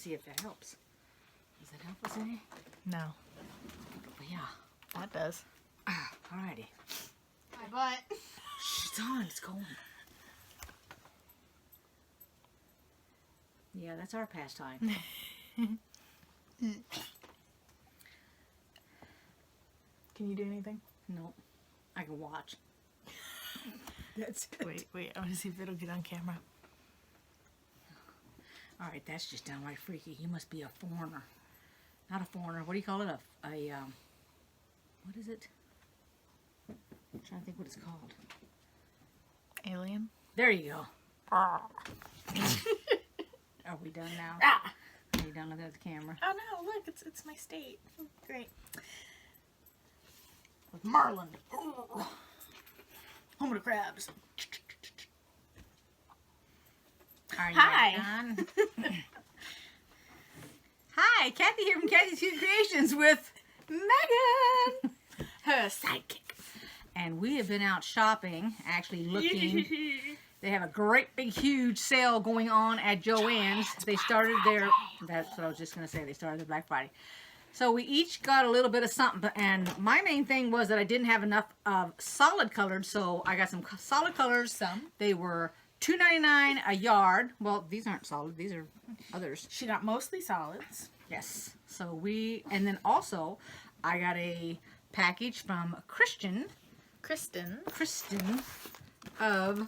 see if that helps. Does that help us any? No. But yeah. That does. Alrighty. My butt. It's on. It's going. Yeah, that's our pastime. Can you do anything? No. I can watch. That's it. Wait. I want to see if it'll get on camera. Alright, that's just downright freaky. You must be a foreigner. Not a foreigner. What do you call it? What is it? I'm trying to think what it's called. Alien? There you go. Are we done now? Ah! Are you done looking at the camera? Oh no, look, it's my state. Great. With Marlin. Home of the crabs. Are you Hi. done? Hi, Kathy here from Kathyskutekreations with Megan, her sidekick. And we have been out shopping, actually looking. They have a great big huge sale going on at Joann's. They started their, that's what I was just going to say, they started their Black Friday. So we each got a little bit of something, and my main thing was that I didn't have enough of solid colored, so I got some solid colors. Some. They were $2.99 a yard. Well, these aren't solid, these are others. She got mostly solids. Yes. So and then also, I got a package from Kristen of,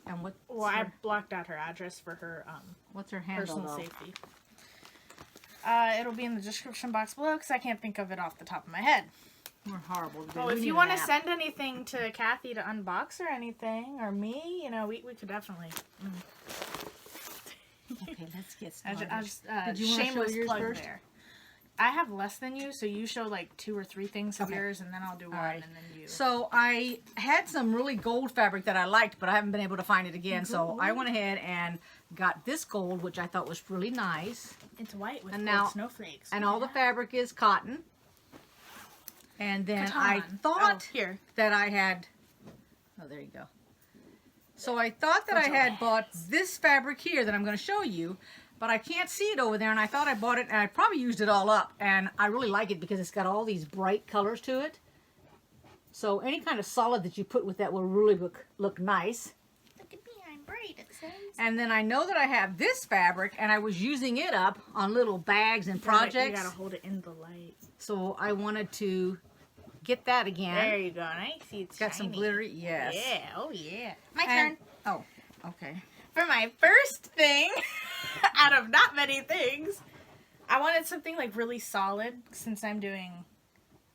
and what? Well, I blocked out her address for her What's her handle? personal safety. It'll be in the description box below because I can't think of it off the top of my head. We're horrible. Oh, if you want to send anything to Kathy to unbox or anything, or me, you know, we could definitely. Okay, let's get started. I'll just Did you want to show shameless yours plug first? there. I have less than you, so you show like 2 or 3 things of yours, and then I'll do one, right. and then you. So I had some really gold fabric that I liked, but I haven't been able to find it again. So I went ahead and got this gold, which I thought was really nice. It's white with And gold now- snowflakes. And all the fabric is cotton. And then I Cotton. thought here. that I had, oh, there you go. So I thought that I had bought this fabric here that I'm going to show you, but I can't see it over there, and I thought I bought it, and I probably used it all up, and I really like it because it's got all these bright colors to it. So any kind of solid that you put with that will really look nice. Look at me, I'm bright, it says. And then I know that I have this fabric, and I was using it up on little bags and projects. You gotta hold it in the light. So I wanted to get that again. There you go. Nice. It's Got some shiny. glittery, yes. Yeah. Oh yeah. My And- turn. Oh, okay. For my first thing, out of not many things, I wanted something like really solid since I'm doing,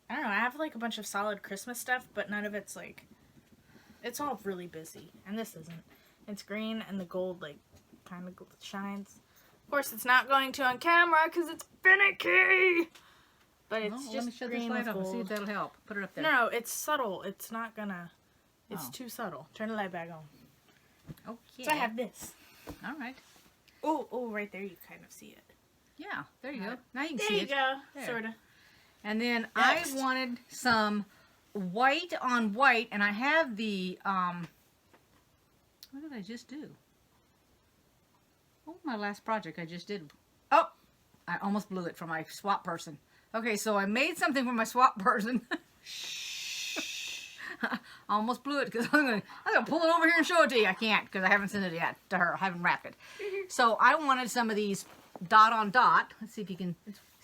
I don't know, I have like a bunch of solid Christmas stuff, but none of it's like, it's all really busy. And this isn't. It's green and the gold like kind of shines. Of course, it's not going to on camera because it's finicky. But it's Well, just let me shut this green light with up and see if gold. that'll help. Put it up there. No, it's subtle. It's not gonna. It's Oh. too subtle. Turn the light back on. Okay. So I have this. All right. Oh, right there. You kind of see it. Yeah, there you go. Right. Now you can There see you it. go. There. Sorta. And then Next. I wanted some white on white, and I have the, what did I just do? Oh, my last project I just did. Oh, I almost blew it for my swap person. Okay, so I made something for my swap person. I almost blew it because I'm gonna pull it over here and show it to you. I can't because I haven't sent it yet to her. I haven't wrapped it. So I wanted some of these dot on dot. Let's see if you can.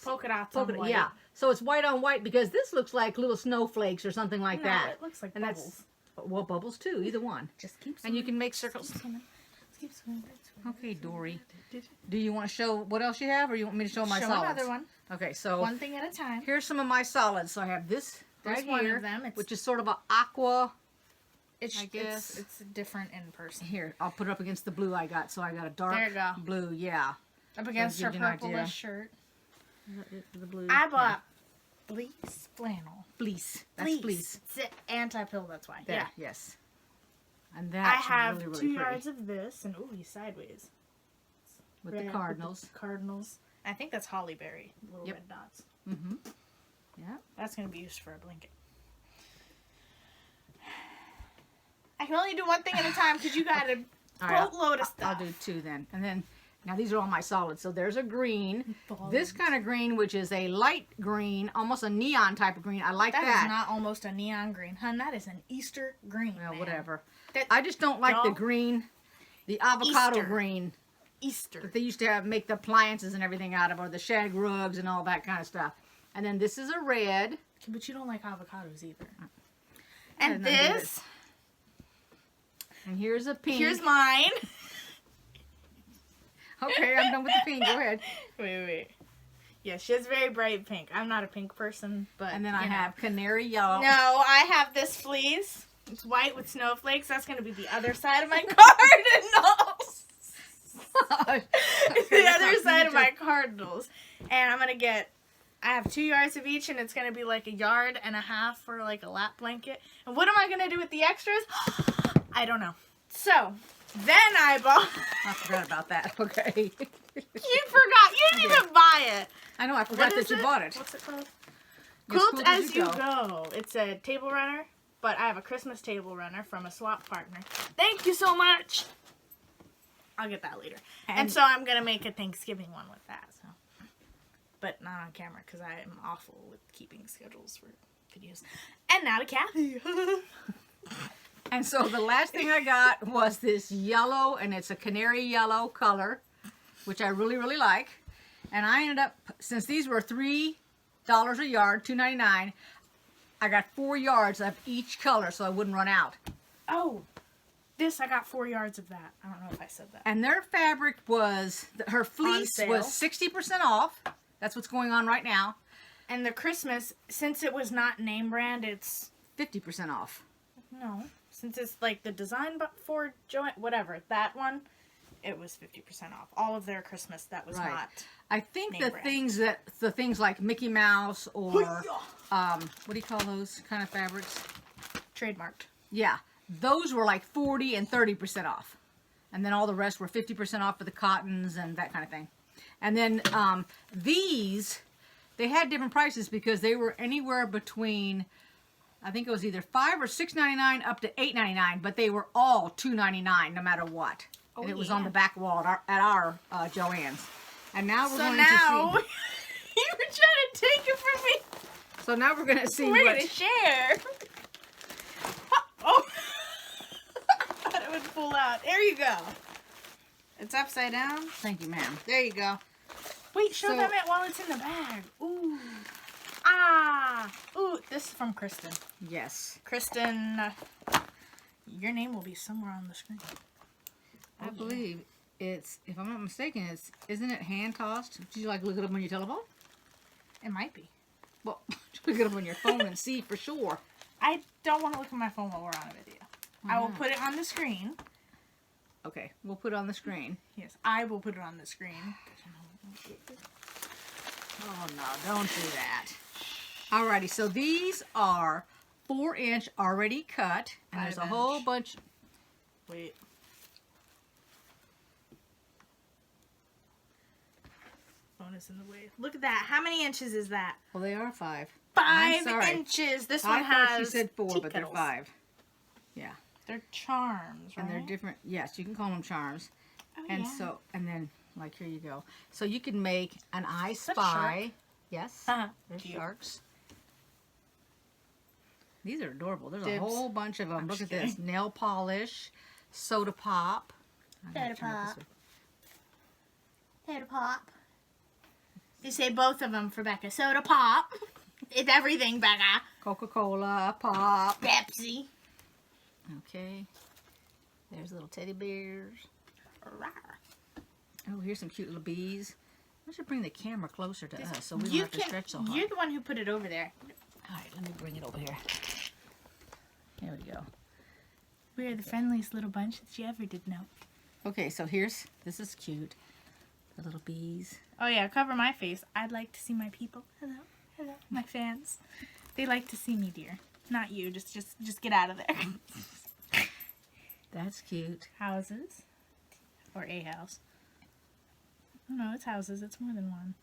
Polka dots on white. Yeah. So it's white on white because this looks like little snowflakes or something like No, that. it looks like and bubbles. Well, bubbles too. Either one. Just keep And you can make circles. keep swimming. Okay, Dory. Do you want to show what else you have, or you want me to show my Show solids? another one. Okay, so One thing at a time. here's some of my solids. So I have this There's right one here, of them. It's- which is sort of an aqua. It's, I guess. it's different in person. Here, I'll put it up against the blue I got. So I got a dark There you go. blue. Yeah. Up against her That'll give you an idea. purplish shirt. The blue. I bought fleece flannel. fleece. That's fleece. It's anti-pill, that's why. There, Yeah. yes. And I that's have really, really 2 pretty. yards of this, and ooh, he's sideways. With Red the cardinals. With the cardinals. I think that's hollyberry, little Yep. red dots. Mm-hmm. Yeah. That's going to be used for a blanket. I can only do one thing at a time because you got a All right, boatload of stuff. I'll do 2 then. And then Now these are all my solids. So there's a green. This kind of green, which is a light green, almost a neon type of green. I like that. That is not almost a neon green. Hun, that is an Easter green. Well, man. whatever. That- I just don't like the Y'all, green, the avocado Easter. green Easter. that they used to have, make the appliances and everything out of, or the shag rugs and all that kind of stuff. And then this is a red. But you don't like avocados either. And And then this. And here's a pink. Here's mine. Okay, I'm done with the pink. Go ahead. Wait. Yeah, she has very bright pink. I'm not a pink person, but. And then I you know. have canary yellow. No, I have this fleece. It's white with snowflakes. That's going to be the other side of my cardinals. The other side of my cardinals. And I'm going to get, I have 2 yards of each, and it's going to be like 1.5 yards for like a lap blanket. And what am I going to do with the extras? I don't know. So, then I bought. I forgot about that. Okay. You forgot. You didn't even buy it. I know. I forgot that you bought it. What's it called? Yes, Quilt as you go. It's a table runner, but I have a Christmas table runner from a swap partner. Thank you so much. I'll get that later. And so I'm gonna make a Thanksgiving one with that. So, but not on camera because I am awful with keeping schedules for videos. And now to Kathy. And so the last thing I got was this yellow, and it's a canary yellow color, which I really, really like. And I ended up, since these were $3 a yard, $2.99, I got 4 yards of each color so I wouldn't run out. Oh, this I got 4 yards of that. I don't know if I said that. And their fabric was, her fleece sale. was 60% off. That's what's going on right now. And the Christmas, since it was not name brand, it's 50% off. no. Since it's like the design but for Joanne, whatever, that one, it was 50% off. All of their Christmas, that was Right. not. I think Name the brand. things like Mickey Mouse or, what do you call those kind of fabrics? Trademarked. Yeah, those were like 40 and 30% off. And then all the rest were 50% off for the cottons and that kind of thing. And then these, they had different prices because they were anywhere between, I think it was either $5 or $6.99 up to $8.99, but they were all $2.99 no matter what. Oh, and it was yeah. on the back wall at our Joann's. And now we're So going now, to see. you were trying to take it from me. So now we're going to see We're what. going to share. Oh. I thought it would pull out. There you go. It's upside down. Thank you, ma'am. There you go. Wait, show So- them it while it's in the bag. Ooh. Ah. Ooh, this is from Kristen. Yes. Kristen, your name will be somewhere on the screen. I believe it's, if I'm not mistaken, isn't it hand tossed? Did you like look it up on your telephone? It might be. Well, look it up on your phone and see for sure. I don't want to look at my phone while we're on a video. I will put it on the screen. Okay, we'll put it on the screen. Yes, I will put it on the screen. Oh no, don't do that. Alrighty, so these are 4-inch already cut, and there's a 5-inch. whole bunch. Wait. Phone is in the way. Look at that. How many inches is that? Well, they are 5. 5 sorry. inches. This I one thought has she said 4, tea but they're kettles. 5. Yeah, They're charms, right? and they're different. Yes, you can call them charms. Oh, And yeah. so, and then, like, here you go. So you can make an I that a Spy. Yes, Uh-huh. there's Cute. sharks. These are adorable. There's Dibs. a whole bunch of them. I'm Look at just this. Nail polish, soda pop. I'm gonna Soda turn it this pop. way. Soda pop. You say both of them for Becca. Soda pop. It's everything, Becca. Coca-Cola, pop. Pepsi. Okay. There's little teddy bears. Rawr. Oh, here's some cute little bees. I should bring the camera closer to us so we don't You have to stretch so hard. You're the one who put it over there. All right, let me bring it over here. There we go. We're the friendliest little bunch that you ever did know. Okay, so this is cute. The little bees. Oh yeah, cover my face. I'd like to see my people. Hello, hello, my fans. They like to see me, dear. Not you. Just get out of there. That's cute. Houses, or a house. Oh, no, it's houses. It's more than one.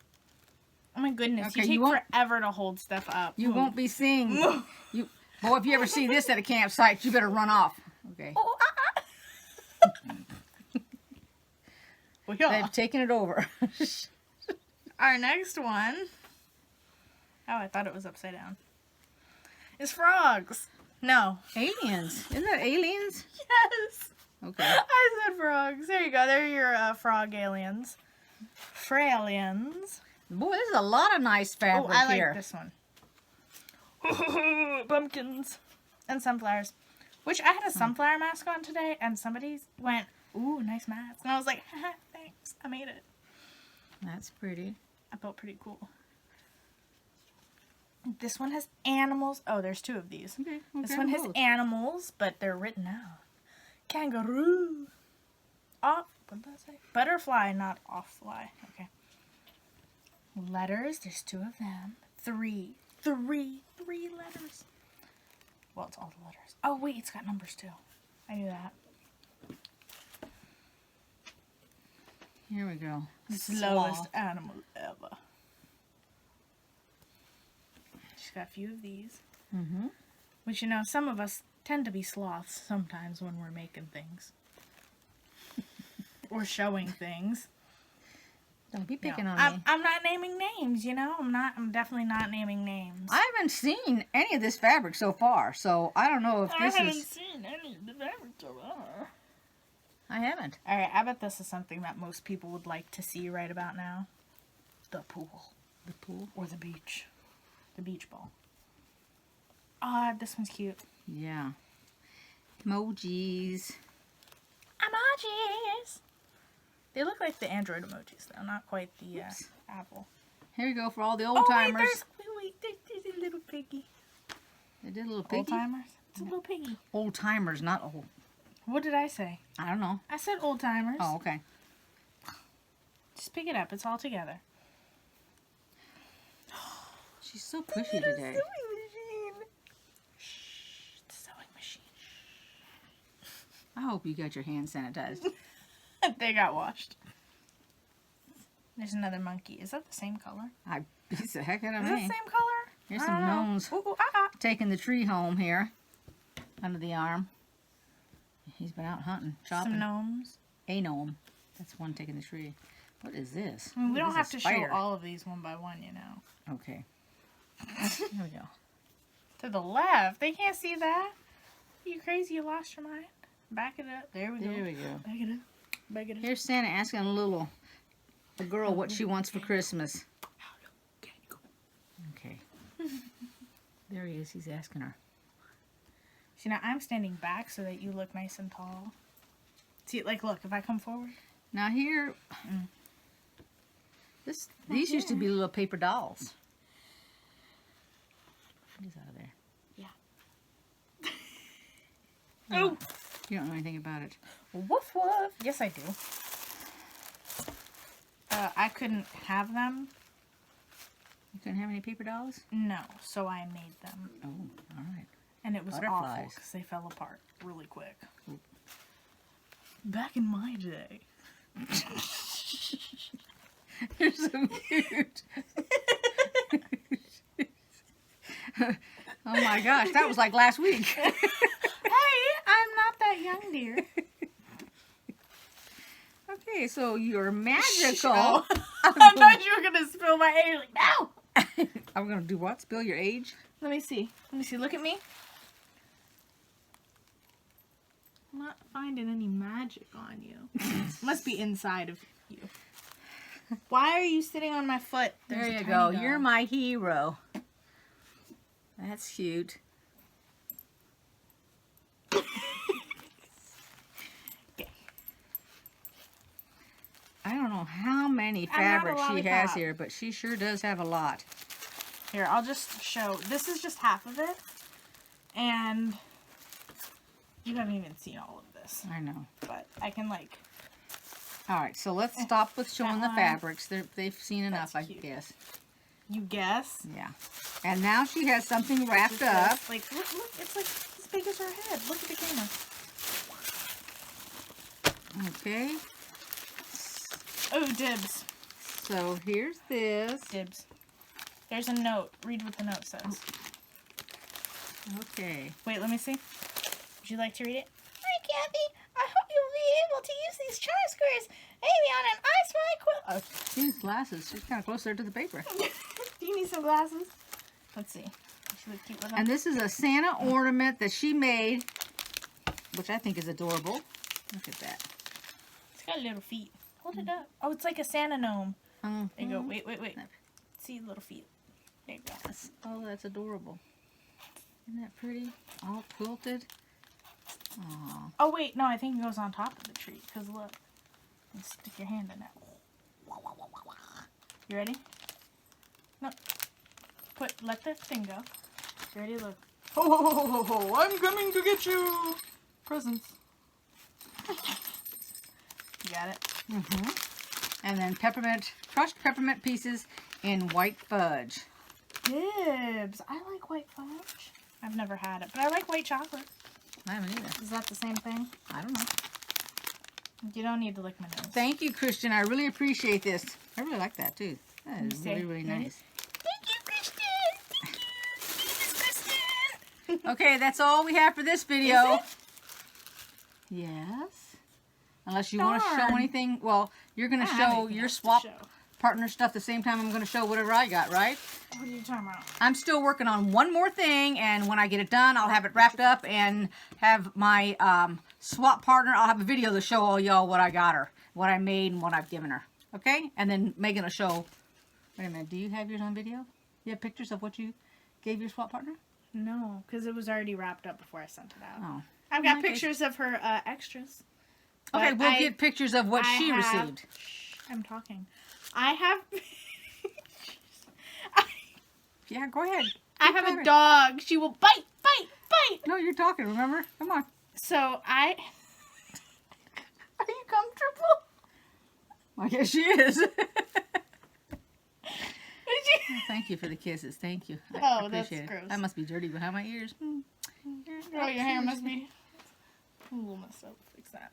Oh my goodness! Okay, you you take won't- forever to hold stuff up. You Ooh. won't be seeing you. Boy, if you ever see this at a campsite, you better run off. Okay. Oh, They've taken it over. Our next one. Oh, I thought it was upside down. Is frogs. No. Aliens. Isn't that aliens? Yes. Okay. I said frogs. There you go. They're your frog aliens. Fralians. Boy, there's a lot of nice fabric I here. like this one. Pumpkins. And sunflowers. Which I had a sunflower mask on today, and somebody went, ooh, nice mask. And I was like, haha, thanks. I made it. That's pretty. I felt pretty cool. This one has animals. Oh, there's two of these. Okay, This one has animals, but they're written out. Kangaroo. What did I say? Butterfly, not off-fly. Okay. Letters. There's two of them. Three letters. Well, it's all the letters. Oh, wait, it's got numbers too. I knew that. Here we go. The slowest animal ever. She's got a few of these. Mm-hmm. Which, you know, some of us tend to be sloths sometimes when we're making things. Or showing things. Don't be picking on me. I'm not naming names, you know? I'm definitely not naming names. I haven't seen any of this fabric so far, so I don't know if this I haven't is... seen any of the fabric so far. I haven't. Alright, I bet this is something that most people would like to see right about now. The pool. The pool? Or the beach. The beach ball. This one's cute. Yeah. Emojis. Emojis! They look like the Android emojis, though. Not quite the Apple. Here we go for all the old timers. There's a little piggy. They did a little piggy. Old timers? It's a little piggy. Old timers, not old. What did I say? I don't know. I said old timers. Oh, okay. Just pick it up. It's all together. She's so pushy today. Sewing machine. Shh. It's a sewing machine. I hope you got your hands sanitized. They got washed. There's another monkey. Is that the same color? I beats the heck out of Is it the me. same color? Here's I some don't know. gnomes Ooh, taking the tree home here. Under the arm. He's been out hunting, chopping. Some gnomes. A gnome. That's one taking the tree. What is this? I mean, we Ooh, don't this have is to a show spider. all of these one by one, you know. Okay. Here we go. To the left. They can't see that. Are you crazy? You lost your mind? Back it up. There we go. There we go. Back it up. Back it up. Here's Santa asking a girl what she wants for Christmas. Okay. There he is. He's asking her. See, now I'm standing back so that you look nice and tall. See, like, look, if I come forward. Now here, these used to be little paper dolls. He's out of there. Yeah. Oh! You don't know anything about it. Woof woof. Yes, I do. I couldn't have them. You couldn't have any paper dolls? No, so I made them. Oh, all right. And it was awful Butterflies. because they fell apart really quick. Oop. Back in my day. You're so cute. Oh my gosh, that was like last week. Hey, I'm not that young, dear. Okay, so you're magical. Oh. I thought you were going to spill my age. Like, no! I'm going to do what? Spill your age? Let me see. Let me see. Look at me. I'm not finding any magic on you. Must be inside of you. Why are you sitting on my foot? There There's a you tiny go. dog. You're my hero. That's cute. I don't know how many fabrics she has here, but she sure does have a lot. Here, I'll just show. This is just half of it. And you haven't even seen all of this. I know. But I can, like... All right, so let's stop with showing the one. fabrics. They've seen enough, I That's cute. guess. You guess? Yeah. And now she has something wrapped up. Like, look, it's like as big as her head. Look at the camera. Okay. Oh, dibs. So here's this. Dibs. There's a note. Read what the note says. Okay. Wait, let me see. Would you like to read it? Hi, Kathy. I hope you'll be able to use these charm squares maybe on an glasses. She's kind of closer to the paper. Do you need some glasses? Let's see. She look cute with them. And this is a Santa ornament that she made, which I think is adorable. Look at that. It's got little feet. Hold it up. Oh, it's like a Santa gnome. There you go. Wait. See little feet. There you go. Oh, that's adorable. Isn't that pretty? All quilted. Aww. Oh, wait. No, I think it goes on top of the tree. Because look. You stick your hand in it. You ready? No. Let the thing go. You ready? Look. Oh, I'm coming to get you. Presents. You got it? And then crushed peppermint pieces in white fudge. Dibs. I like white fudge. I've never had it, but I like white chocolate. I haven't either. Is that the same thing? I don't know. You don't need to lick my nose. Thank you, Christian. I really appreciate this. I really like that, too. That is say, really nice. Thank you, Christian. Thank you, Okay, that's all we have for this video. Yes. Unless you want to show anything. Well, you're going to show your swap partner stuff the same time I'm going to show whatever I got, right? What are you talking about? I'm still working on one more thing, and when I get it done, I'll have it wrapped up and have my swap partner. I'll have a video to show all y'all what I got her, what I made, and what I've given her. Okay? And then Megan will show. Wait a minute. Do you have yours on video? You have pictures of what you gave your swap partner? No, because it was already wrapped up before I sent it out. Oh. I've got pictures of her extras. Okay, we'll get pictures of what she received. I'm talking. I have... Yeah, go ahead. I have a dog. She will bite. No, you're talking, remember? Come on. So I... Are you comfortable? I guess she is. Thank you for the kisses. Thank you. I appreciate it. Gross. That must be dirty behind my ears. Oh, your hair must be a little messed up. Fix that.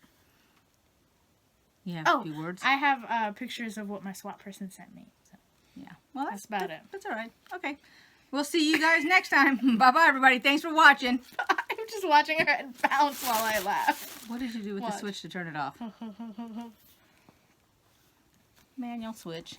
Yeah, a few words. I have pictures of what my swap person sent me. So. Yeah. Well, that's about it. That's all right. Okay. We'll see you guys next time. Bye-bye, everybody. Thanks for watching. I'm just watching her head bounce while I laugh. What did you do with the switch to turn it off? Manual switch.